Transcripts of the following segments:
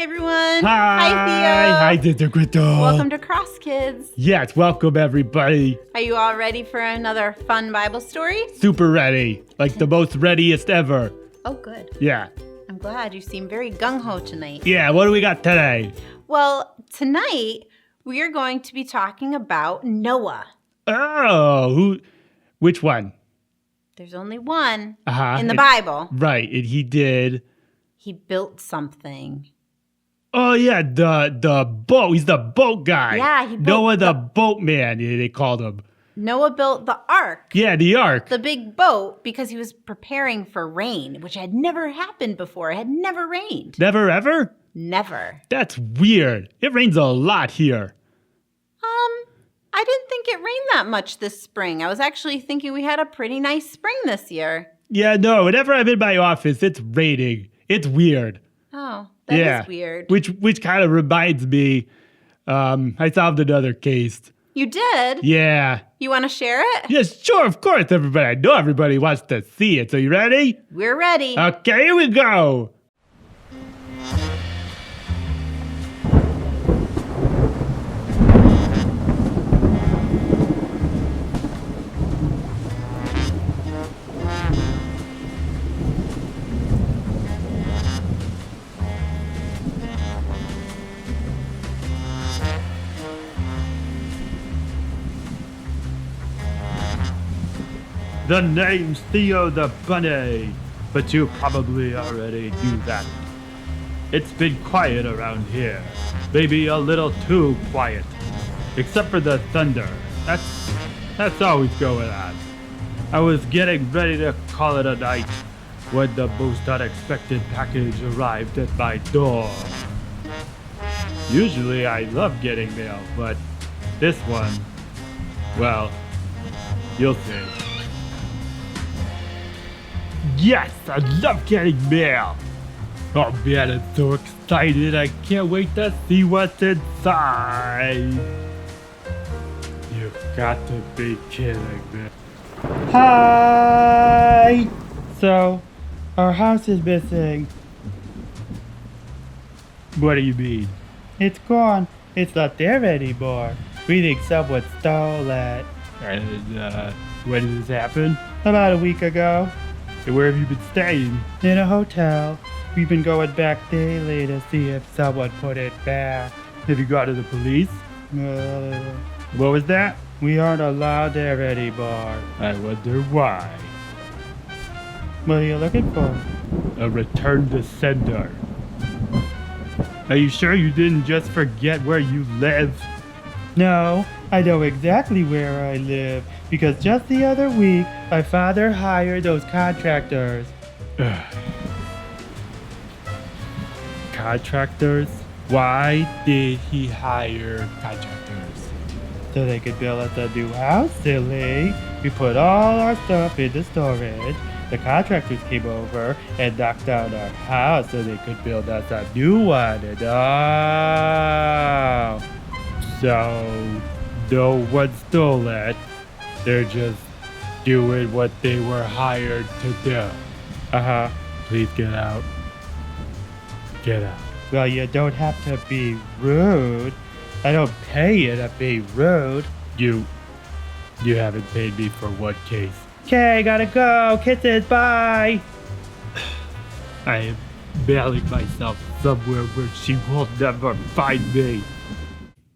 everyone. Hi, Theo. Hi, Sister Krystal. Welcome to CrossKids. Yes, welcome everybody. Are you all ready for another fun Bible story? Super ready, like the most readiest ever. Oh, good. Yeah. I'm glad. You seem very gung-ho tonight. Yeah, what do we got today? Well, tonight we are going to be talking about Noah. Oh, which one? There's only one Uh-huh. in the Bible. Right, and he did. He built something. Oh, yeah, the boat. He's the boat guy. Yeah, he built Noah the boatman, they called him. Noah built the ark. Yeah, the ark. The big boat, because he was preparing for rain, which had never happened before. It had never rained. Never ever? Never. That's weird. It rains a lot here. I didn't think it rained that much this spring. I was actually thinking we had a pretty nice spring this year. Yeah, no, whenever I'm in my office, it's raining. It's weird. Oh, that is weird. Which kind of reminds me, I solved another case. You did? Yeah. You want to share it? Yes, sure, of course, everybody. I know everybody wants to see it. So you ready? We're ready. Okay, here we go. The name's Theo the Bunny, but you probably already knew that. It's been quiet around here, maybe a little too quiet, except for the thunder. That's always going on. I was getting ready to call it a night when the most unexpected package arrived at my door. Usually I love getting mail, but this one, well, you'll see. Yes, I love getting mail. Oh man, I'm so excited. I can't wait to see what's inside. You've got to be kidding me. Hi! So, our house is missing. What do you mean? It's gone. It's not there anymore. We think someone stole it. And, when did this happen? About a week ago. And where have you been staying? In a hotel. We've been going back daily to see if someone put it back. Have you gone to the police? What was that? We aren't allowed there anymore. I wonder why. What are you looking for? A return to sender. Are you sure you didn't just forget where you live? No, I know exactly where I live, because just the other week, my father hired those contractors. Contractors? Why did he hire contractors? So they could build us a new house, silly. We put all our stuff into storage. The contractors came over and knocked down our house so they could build us a new one. And so no one stole it. They're just doing what they were hired to do. Uh-huh. Please get out. Get out. Well, you don't have to be rude. I don't pay you to be rude. You haven't paid me for one case. Okay, gotta go. Kisses, bye. I am mailing myself somewhere where she will never find me.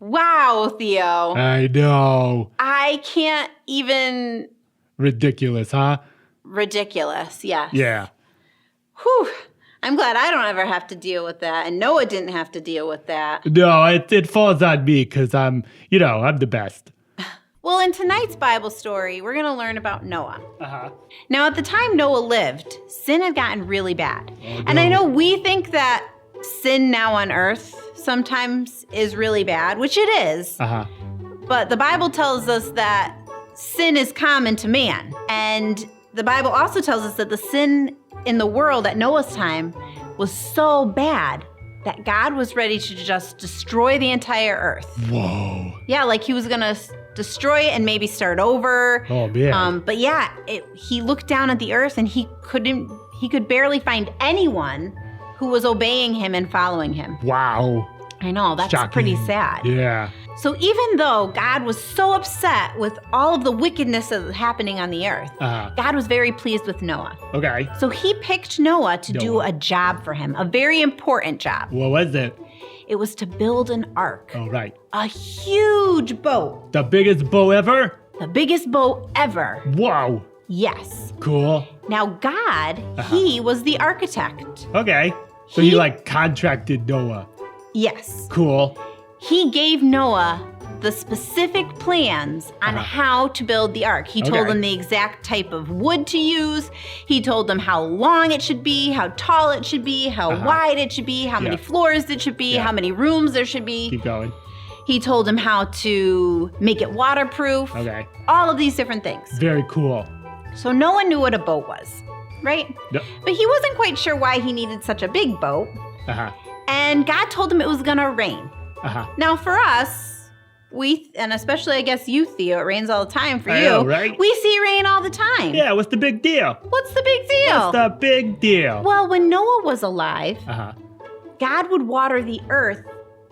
Wow, Theo. I know. I can't even... Ridiculous, huh? Ridiculous, yes. Yeah. Whew. I'm glad I don't ever have to deal with that, and Noah didn't have to deal with that. No, it falls on me because I'm the best. Well, in tonight's Bible story, we're going to learn about Noah. Uh-huh. Now, at the time Noah lived, sin had gotten really bad. Oh, no. And I know we think that sin now on earth sometimes is really bad, which it is. Uh-huh. But the Bible tells us that sin is common to man. And the Bible also tells us that the sin in the world at Noah's time was so bad that God was ready to just destroy the entire earth. Whoa. Yeah, like he was going to destroy it and maybe start over. Oh, man. But yeah, he looked down at the earth and he could barely find anyone who was obeying him and following him. Wow. I know, that's Shocking. pretty sad. Yeah. So even though God was so upset with all of the wickedness that was happening on the earth, God was very pleased with Noah. Okay. So he picked Noah to do a job for him, a very important job. What was it? It was to build an ark. Oh, right. A huge boat. The biggest boat ever? The biggest boat ever. Wow. Yes. Cool. Now God, he was the architect. Okay. So he like contracted Noah. Yes. Cool. He gave Noah the specific plans on how to build the ark. He told him the exact type of wood to use. He told him how long it should be, how tall it should be, how wide it should be, how many floors it should be, how many rooms there should be. Keep going. He told him how to make it waterproof. Okay. All of these different things. Very cool. So Noah knew what a boat was, right? Yep. But he wasn't quite sure why he needed such a big boat. And God told him it was going to rain. Now for us, and especially I guess you, Theo, it rains all the time for you. Know, right? We see rain all the time. Yeah, what's the big deal? What's the big deal? What's the big deal? Well, when Noah was alive, God would water the earth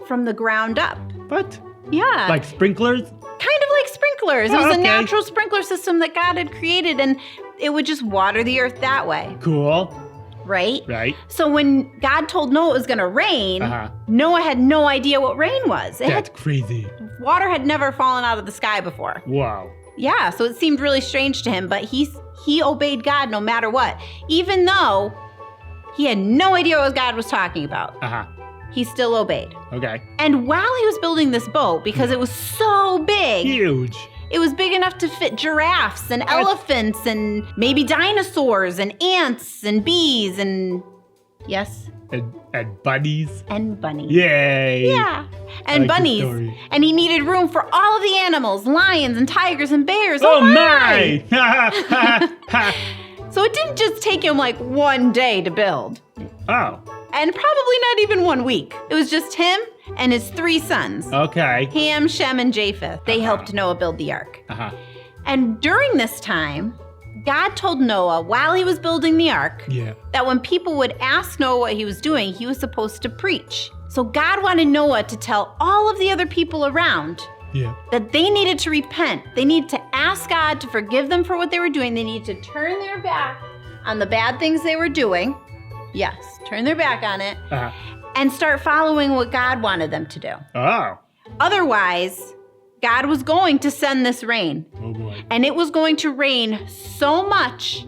from the ground up. What? Yeah. Like sprinklers? Kind of like sprinklers. It was a natural sprinkler system that God had created, and it would just water the earth that way. Cool. Right? Right. So when God told Noah it was going to rain, Noah had no idea what rain was. That's crazy. Water had never fallen out of the sky before. Wow. Yeah, so it seemed really strange to him, but he obeyed God no matter what. Even though he had no idea what God was talking about. He still obeyed. Okay. And while he was building this boat, because it was so big. Huge. It was big enough to fit giraffes and elephants and maybe dinosaurs and ants and bees and, yes? And bunnies. And bunnies. Yay. Yeah. And bunnies. And he needed room for all of the animals, lions and tigers and bears. Oh my! So it didn't just take him like one day to build. Oh. And probably not even 1 week. It was just him and his 3 sons. Okay. Ham, Shem, and Japheth. They helped Noah build the ark. And during this time, God told Noah while he was building the ark that when people would ask Noah what he was doing, he was supposed to preach. So God wanted Noah to tell all of the other people around that they needed to repent. They needed to ask God to forgive them for what they were doing. They needed to turn their back on the bad things they were doing. Yes, turn their back on it and start following what God wanted them to do. Oh. Otherwise, God was going to send this rain. Oh boy. And it was going to rain so much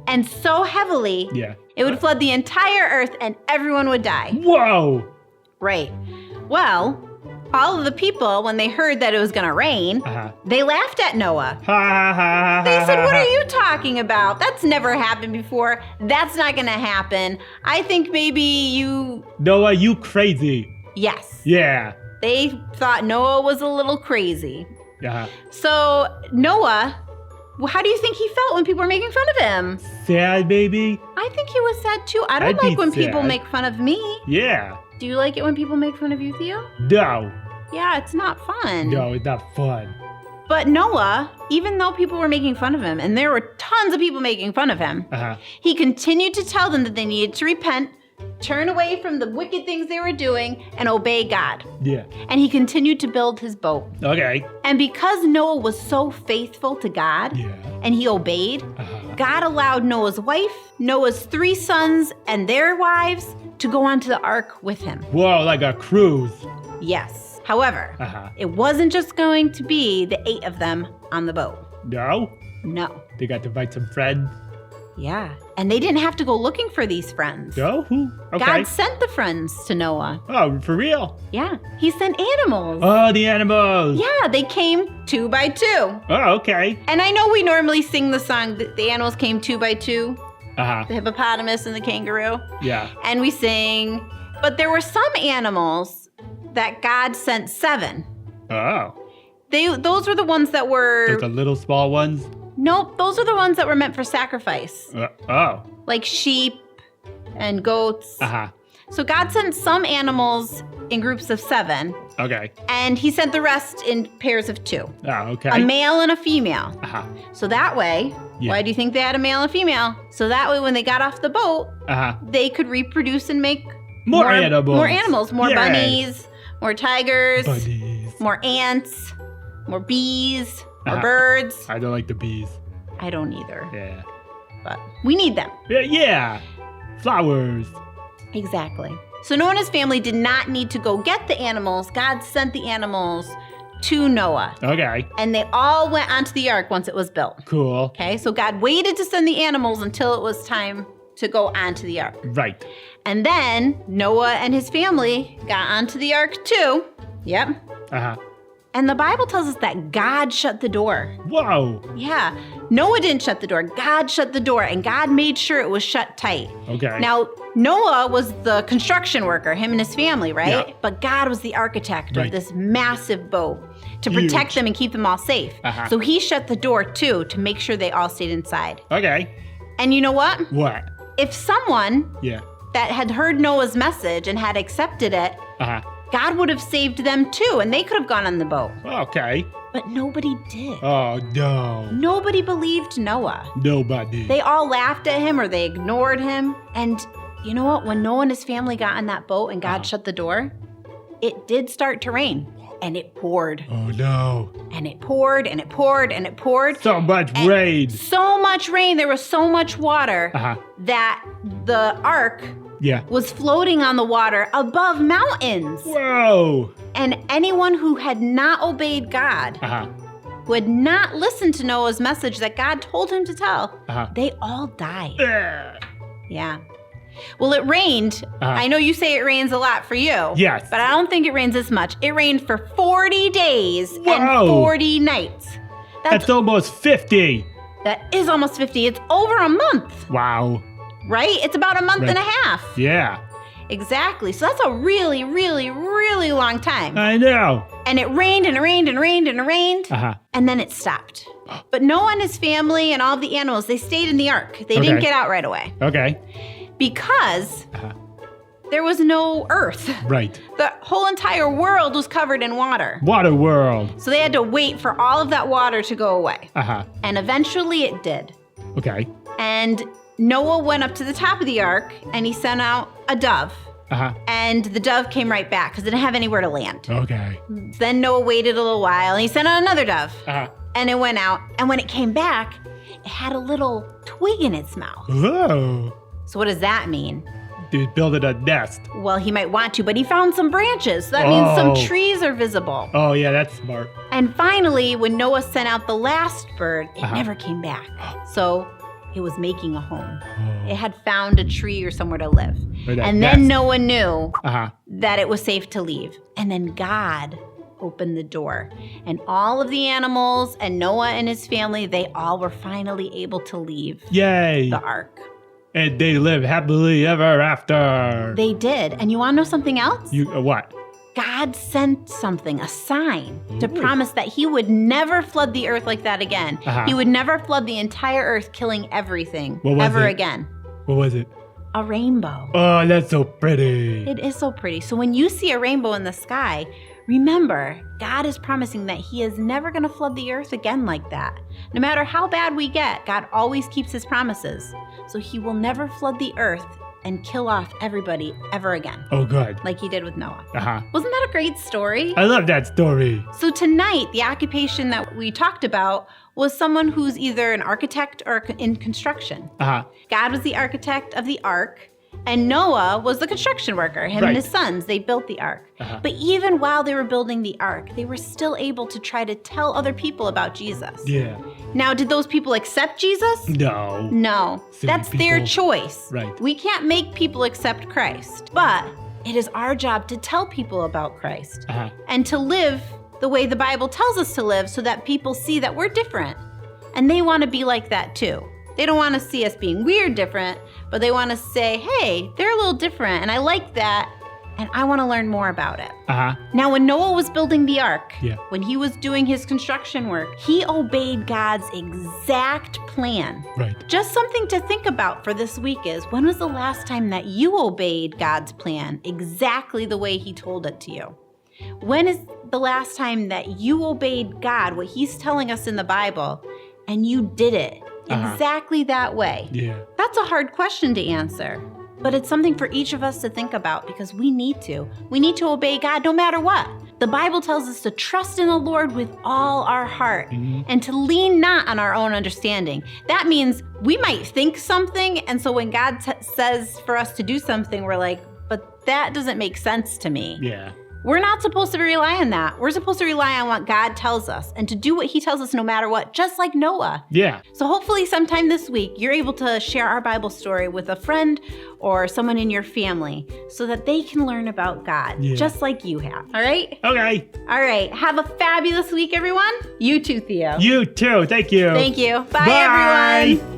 and so heavily, it would flood the entire earth and everyone would die. Whoa. Right. Well, all of the people, when they heard that it was going to rain, they laughed at Noah. They said, what are you talking about? That's never happened before. That's not going to happen. I think maybe you... Noah, you crazy. Yes. Yeah. They thought Noah was a little crazy. So Noah, how do you think he felt when people were making fun of him? Sad, baby. I think he was sad too. I don't like when people make fun of me. Yeah. Do you like it when people make fun of you, Theo? No. Yeah, it's not fun. No, it's not fun. But Noah, even though people were making fun of him, and there were tons of people making fun of him, he continued to tell them that they needed to repent, turn away from the wicked things they were doing, and obey God. Yeah. And he continued to build his boat. Okay. And because Noah was so faithful to God, and he obeyed, God allowed Noah's wife, Noah's 3 sons, and their wives to go onto the ark with him. Whoa, like a cruise. Yes. However, it wasn't just going to be the 8 of them on the boat. No? No. They got to invite some friends? Yeah. And they didn't have to go looking for these friends. No? Who? Okay. God sent the friends to Noah. Oh, for real? Yeah. He sent animals. Oh, the animals. Yeah, they came 2 by 2. Oh, okay. And I know we normally sing the song that the animals came 2 by 2. The hippopotamus and the kangaroo. Yeah. And we sing, but there were some animals that God sent 7. Oh. Those were the ones that were... Like the little small ones? Nope, those are the ones that were meant for sacrifice. Oh. Like sheep and goats. So God sent some animals in groups of 7, Okay. And he sent the rest in pairs of 2. Oh, okay. A male and a female. Uh-huh. So that way, why do you think they had a male and a female? So that way when they got off the boat, they could reproduce and make more animals. More animals. More bunnies, more tigers, bunnies, more ants, more bees, more birds. I don't like the bees. I don't either. Yeah. But we need them. Yeah. Flowers. Exactly. So Noah and his family did not need to go get the animals. God sent the animals to Noah. Okay. And they all went onto the ark once it was built. Cool. Okay, so God waited to send the animals until it was time to go onto the ark. Right. And then Noah and his family got onto the ark too. Yep. Uh-huh. And the Bible tells us that God shut the door. Whoa. Yeah. Noah didn't shut the door. God shut the door, and God made sure it was shut tight. Okay. Now, Noah was the construction worker, him and his family, right? Yeah. But God was the architect Right. of this massive boat to protect them and keep them all safe. Uh-huh. So he shut the door too to make sure they all stayed inside. Okay. And you know what? What? If someone Yeah. that had heard Noah's message and had accepted it, Uh-huh. God would have saved them too, and they could have gone on the boat. Okay. But nobody did. Oh, no. Nobody believed Noah. Nobody. They all laughed at him or they ignored him. And you know what? When Noah and his family got on that boat and God shut the door, it did start to rain. And it poured. Oh, no. And it poured and it poured and it poured. So much And rain. So much rain. There was so much water Uh-huh. that the ark Yeah. was floating on the water above mountains. Whoa. And anyone who had not obeyed God, Uh-huh. who had not listened to Noah's message that God told him to tell, they all died. Yeah. Well, it rained. I know you say it rains a lot for you. Yes. But I don't think it rains this much. It rained for 40 days Whoa. and 40 nights. That's almost 50. That is almost 50. It's over a month, Wow. right? It's about a month and a half. Yeah. Exactly. So that's a really, really, really long time. I know. And it rained and it rained and it rained and it rained. Uh-huh. And then it stopped. But Noah and his family and all the animals, they stayed in the ark. They didn't get out right away. Okay. Because there was no earth. Right. The whole entire world was covered in water. Water world. So they had to wait for all of that water to go away. Uh-huh. And eventually it did. Okay. And Noah went up to the top of the ark and he sent out a dove. Uh-huh. And the dove came right back because it didn't have anywhere to land. Okay. Then Noah waited a little while and he sent out another dove. Uh-huh. And it went out. And when it came back, it had a little twig in its mouth. Whoa. So what does that mean? Dude, building a nest. Well, he might want to, but he found some branches. So that means some trees are visible. Oh, yeah, that's smart. And finally, when Noah sent out the last bird, it never came back. So it was making a home. It had found a tree or somewhere to live. And then Noah knew that it was safe to leave. And then God opened the door. And all of the animals and Noah and his family, they all were finally able to leave Yay. the ark. And they live happily ever after. They did. And you want to know something else? What? God sent something, a sign, to promise that he would never flood the earth like that again. He would never flood the entire earth, killing everything ever again. What was it? A rainbow. Oh, that's so pretty. It is so pretty. So when you see a rainbow in the sky, remember, God is promising that he is never going to flood the earth again like that. No matter how bad we get, God always keeps his promises. So he will never flood the earth and kill off everybody ever again. Oh, good. Like he did with Noah. Uh-huh. Wasn't that a great story? I love that story. So tonight, the occupation that we talked about was someone who's either an architect or in construction. Uh-huh. God was the architect of the ark, and Noah was the construction worker. Him and his sons, they built the ark. Uh-huh. But even while they were building the ark, they were still able to try to tell other people about Jesus. Yeah. Now, did those people accept Jesus? No. No. Silly That's their people. choice. Right. We can't make people accept Christ, but it is our job to tell people about Christ and to live the way the Bible tells us to live so that people see that we're different. And they want to be like that too. They don't want to see us being weird different, but they want to say, hey, they're a little different and I like that and I want to learn more about it. Now, when Noah was building the ark, when he was doing his construction work, he obeyed God's exact plan. Right. Just something to think about for this week is, when was the last time that you obeyed God's plan exactly the way he told it to you? When is the last time that you obeyed God, what he's telling us in the Bible, and you did it exactly that way? Yeah. That's a hard question to answer, but it's something for each of us to think about because we need to. We need to obey God no matter what. The Bible tells us to trust in the Lord with all our heart and to lean not on our own understanding. That means we might think something, and so when God says for us to do something, we're like, but that doesn't make sense to me. Yeah. We're not supposed to rely on that. We're supposed to rely on what God tells us and to do what he tells us no matter what, just like Noah. Yeah. So hopefully sometime this week, you're able to share our Bible story with a friend or someone in your family so that they can learn about God, just like you have. All right? Okay. All right. Have a fabulous week, everyone. You too, Theo. You too. Thank you. Thank you. Bye. Bye. Everyone.